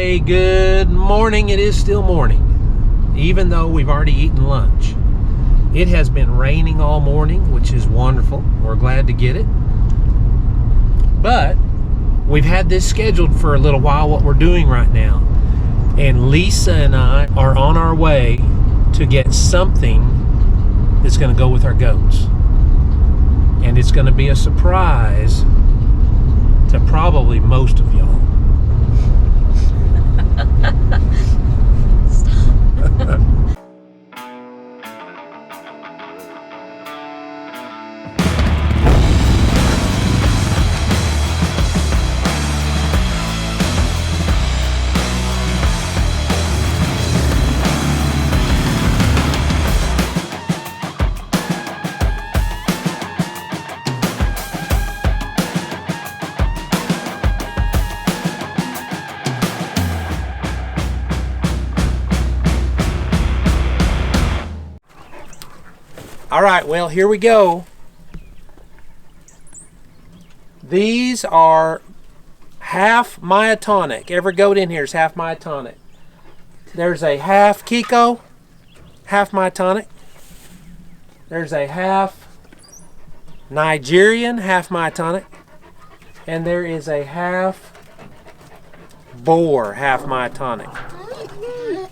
Hey, good morning. It is still morning, even though we've already eaten lunch. It has been raining all morning, which is wonderful. We're glad to get it. But we've had this scheduled for a little while, what we're doing right now. And Lisa and I are on our way to get something that's going to go with our goats. And it's going to be a surprise to probably most of y'all. All right, well, here we go. These are half myotonic. Every goat in here is half myotonic. There's a half Kiko, half myotonic. There's a half Nigerian, half myotonic. And there is a half boar, half myotonic.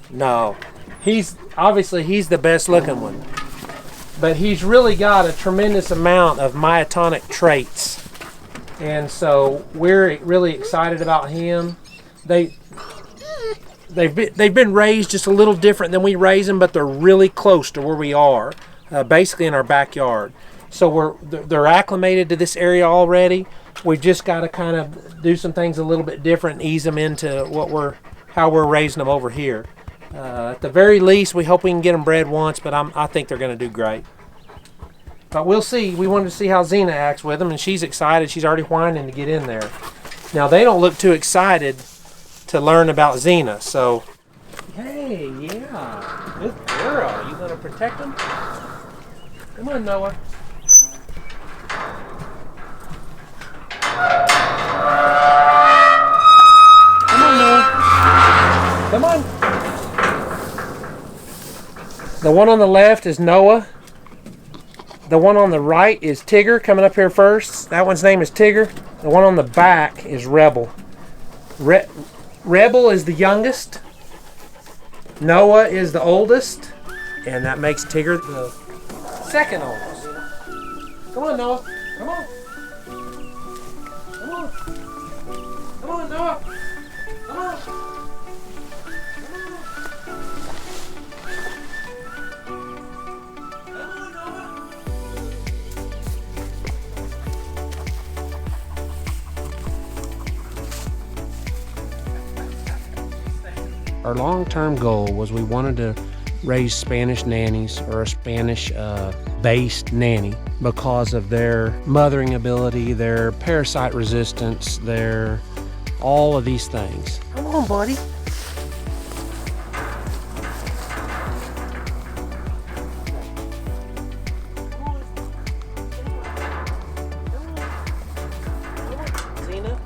No, he's the best looking one. But he's really got a tremendous amount of myotonic traits. And so we're really excited about him. They've been raised just a little different than we raise them, but they're really close to where we are, basically in our backyard. So they're acclimated to this area already. We've just got to kind of do some things a little bit different and ease them into how we're raising them over here. At the very least, we hope we can get them bred once, but I think they're going to do great. But we'll see. We wanted to see how Xena acts with them, and she's excited. She's already whining to get in there. Now, they don't look too excited to learn about Xena, so... Hey, yeah. Good girl. You going to protect them? Come on, Noah. Come on, Noah. Come on. The one on the left is Noah. The one on the right is Tigger, coming up here first. That one's name is Tigger. The one on the back is Rebel. Rebel is the youngest. Noah is the oldest. And that makes Tigger the second oldest. Come on, Noah. Come on. Come on. Come on, Noah. Come on. Our long-term goal was we wanted to raise Spanish nannies or a Spanish-based nanny because of their mothering ability, their parasite resistance, all of these things. Come on, buddy. Xena,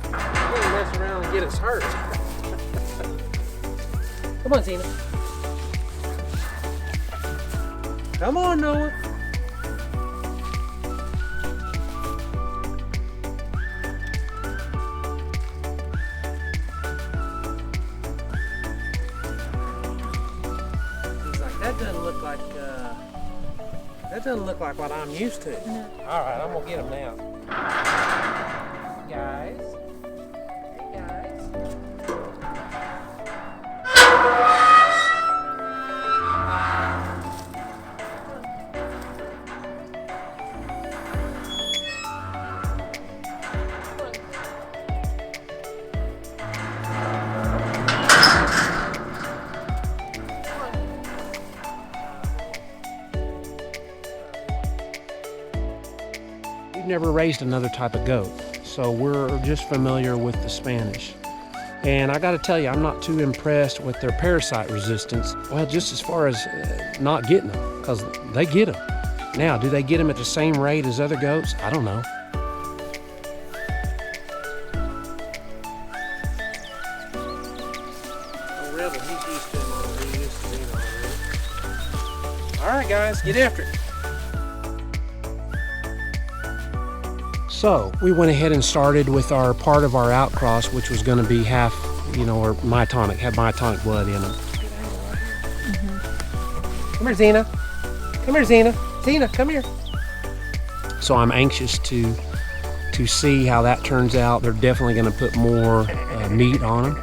you're gonna mess around and get us hurt. Come on, Xena. Come on, Noah. He's like, that doesn't look like what I'm used to. No. All right, I'm gonna get him now. Guys. Hey, guys. We've never raised another type of goat, so we're just familiar with the Spanish. And I got to tell you, I'm not too impressed with their parasite resistance. Well, just as far as not getting them, because they get them. Now, do they get them at the same rate as other goats? I don't know. Rebel. He's used to him already. He's used to being already. All right, guys, get after it. So we went ahead and started with our part of our outcross, which was going to be half, you know, or myotonic, had myotonic blood in them. Come here, Xena. Come here, Xena. Xena, come here. So I'm anxious to see how that turns out. They're definitely going to put more meat on them,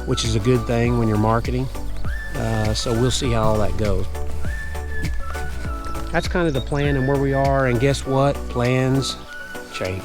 which is a good thing when you're marketing. So we'll see how all that goes. That's kind of the plan and where we are. And guess what? Plans change.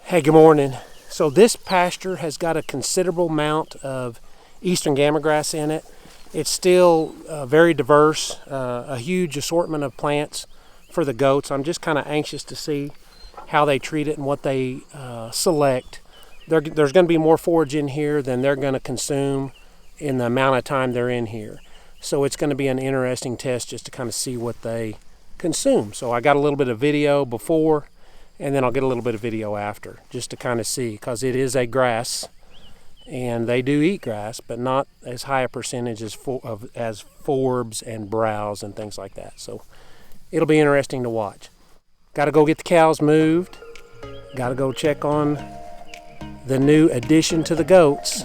Hey, good morning. So this pasture has got a considerable amount of eastern gamagrass in it. It's still very diverse, a huge assortment of plants for the goats. I'm just kind of anxious to see how they treat it and what they select. There's going to be more forage in here than they're going to consume in the amount of time they're in here. So it's going to be an interesting test just to kind of see what they consume. So I got a little bit of video before, and then I'll get a little bit of video after, just to kind of see, because it is a grass, and they do eat grass, but not as high a percentage as forbs and browse and things like that. So it'll be interesting to watch. Got to go get the cows moved. Got to go check on the new addition to the goats,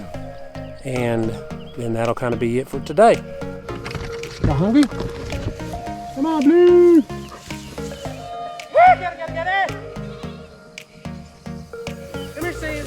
and then that'll kind of be it for today. Y'all hungry? Come on, Blue! Get it! Come here, Sam.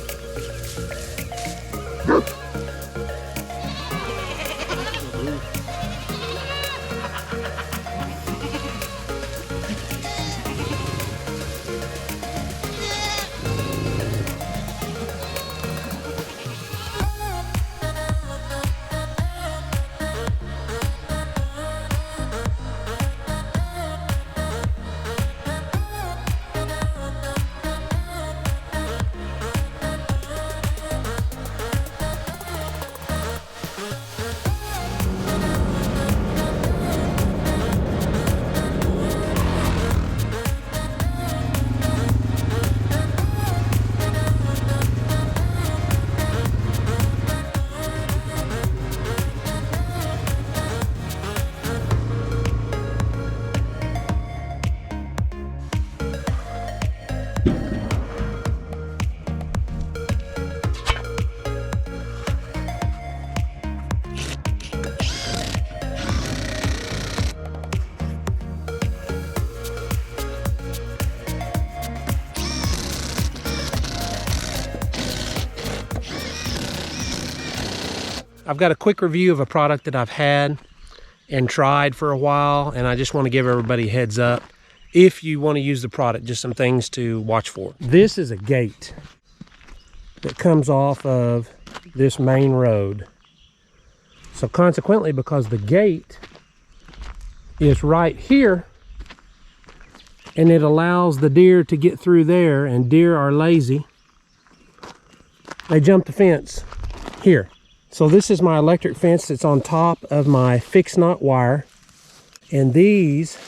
I've got a quick review of a product that I've had and tried for a while, and I just want to give everybody a heads up. If you want to use the product, just some things to watch for. This is a gate that comes off of this main road. So consequently, because the gate is right here, and it allows the deer to get through there, and deer are lazy, they jump the fence here. So this is my electric fence that's on top of my fixed knot wire, and these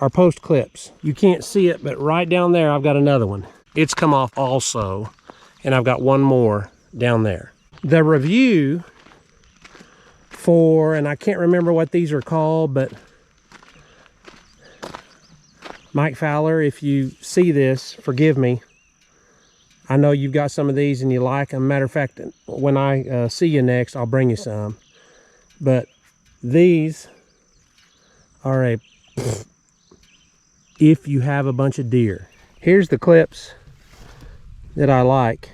are post clips. You can't see it, but right down there I've got another one. It's come off also, and I've got one more down there. The review for, and I can't remember what these are called, but Mike Fowler, if you see this, forgive me. I know you've got some of these and you like them. Matter of fact, when I see you next, I'll bring you some. But these are a, if you have a bunch of deer. Here's the clips that I like.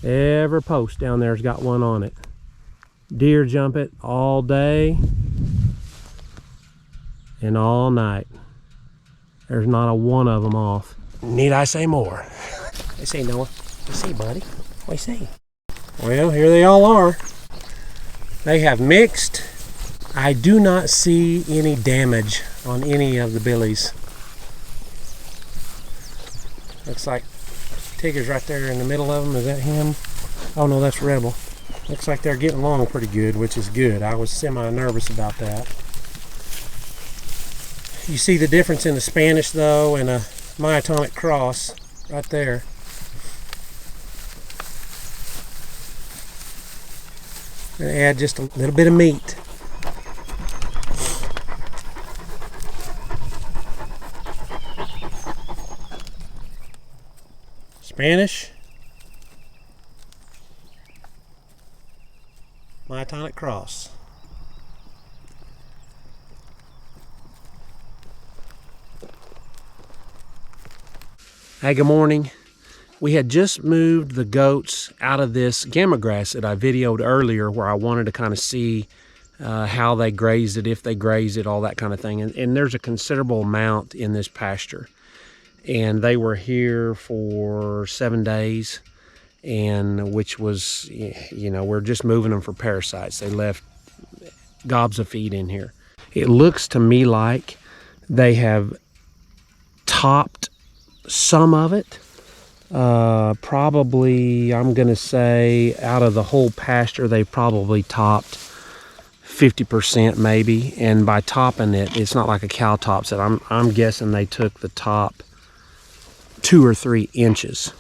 Every post down there's got one on it. Deer jump it all day and all night. There's not a one of them off. Need I say more? They say Noah. You see, buddy? What do you see? Well, here they all are. They have mixed. I do not see any damage on any of the billies. Looks like Tigger's right there in the middle of them. Is that him? Oh no, that's Rebel. Looks like they're getting along pretty good, which is good. I was semi-nervous about that. You see the difference in the Spanish though, and a myotonic cross right there. And add just a little bit of meat. Spanish, myotonic cross. Hey, good morning. We had just moved the goats out of this gamma grass that I videoed earlier, where I wanted to kind of see how they grazed it, if they grazed it, all that kind of thing. And there's a considerable amount in this pasture. And they were here for 7 days, and which was, you know, we're just moving them for parasites. They left gobs of feed in here. It looks to me like they have topped some of it. Probably, I'm gonna say, out of the whole pasture, they probably topped 50% maybe. And by topping it, it's not like a cow tops it. I'm guessing they took the top 2 or 3 inches.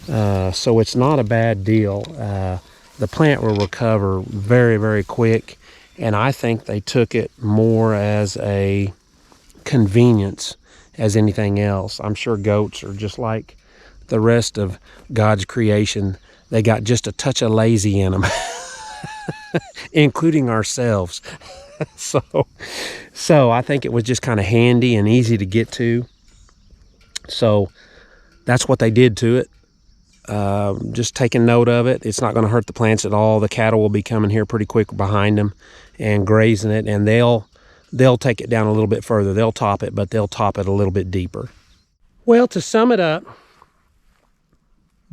So it's not a bad deal. The plant will recover very, very quick, and I think they took it more as a convenience as anything else. I'm sure goats are just like the rest of God's creation. They got just a touch of lazy in them, including ourselves. So I think it was just kind of handy and easy to get to. So that's what they did to it. Just taking note of it. It's not going to hurt the plants at all. The cattle will be coming here pretty quick behind them and grazing it, and they'll take it down a little bit further. They'll top it, but they'll top it a little bit deeper. Well, to sum it up,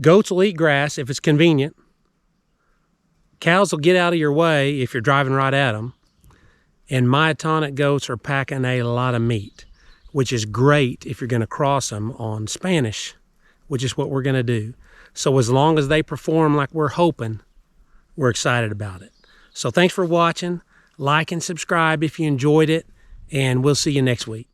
goats will eat grass if it's convenient. Cows will get out of your way if you're driving right at them. And myotonic goats are packing a lot of meat, which is great if you're going to cross them on Spanish, which is what we're going to do. So as long as they perform like we're hoping, we're excited about it. So thanks for watching. Like and subscribe if you enjoyed it, and we'll see you next week.